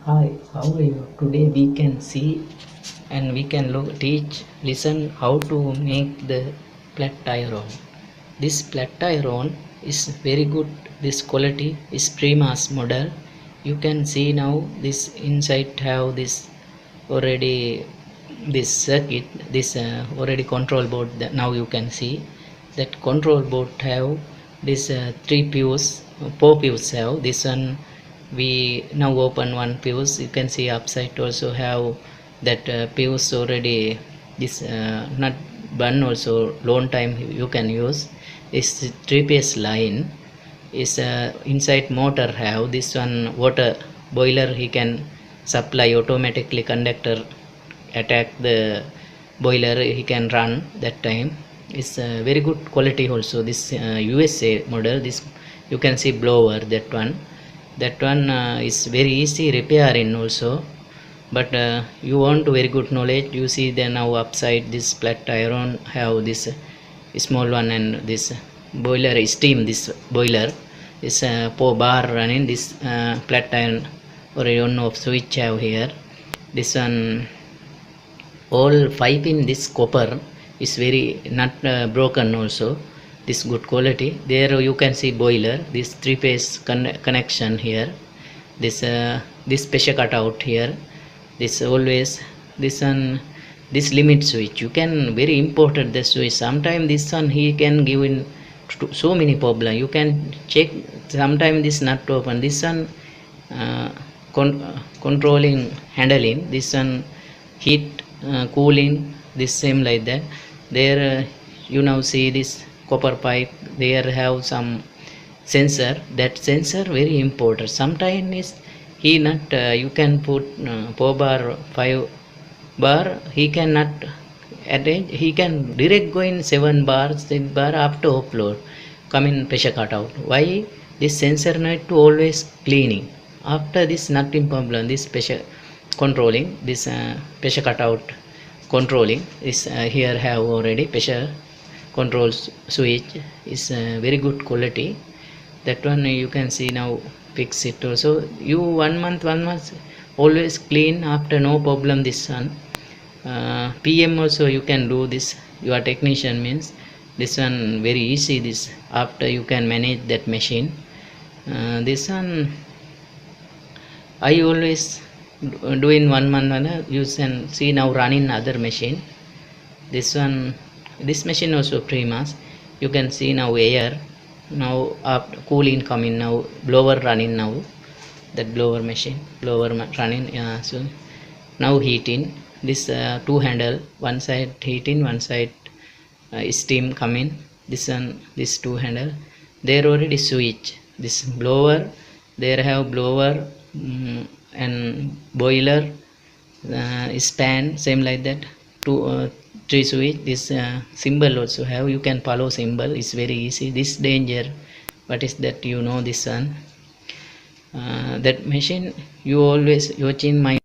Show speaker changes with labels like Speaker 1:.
Speaker 1: Hi, how are you? Today we can see and we can listen how to make the flat iron. This flat iron is very good. This quality is Prima's model. You can see now this inside have this already this circuit, this already control board. That now you can see that control board have this three fuse, four fuse have this one. We now open one fuse. You can see upside also have that fuse already. This not burn also long time you can use. This three phase line is inside motor have this one water boiler. He can supply automatically conductor attack the boiler. He can run that time. It's very good quality also. This USA model. This you can see blower that one is very easy repairing also, but you want very good knowledge. You see the now upside this flat iron have this small one, and this boiler steam. This boiler is 4 bar running. This flat iron or I don't know switch have here. This one all pipe in this copper is very not broken also. This good quality. There you can see boiler. This three phase connection here. This pressure cutout here. This always this one, this limit switch. You can very important the switch. Sometimes this one he can give in so many problem. You can check. Sometimes this not open. This one controlling handling. This one heat cooling. This same like that. There you now see this copper pipe. There have some sensor. That sensor very important. Sometimes is he not you can put 4 bar 5 bar. He cannot arrange. He can direct go in 7 bar 6 bar after upload come in pressure cutout. Why this sensor need to always cleaning after this nothing problem. This pressure controlling this pressure cutout controlling is here have already pressure control switch is very good quality. That one you can see now fix it also. You 1 month always clean after no problem. This one PM also you can do this. Your technician means this one very easy. This after you can manage that machine. This one I always do in 1 month. You can see now running other machine. This one, this machine also Primas. You can see now air now up cooling coming now, blower running now. That blower machine blower running. So now heating. This two handle, one side heating, one side steam coming. This one, this two handle. There already switch. This blower, there have blower and boiler span same like that. Two three switch. This symbol also have. You can follow symbol. It's very easy. This danger. What is that? You know this one. That machine you always watching my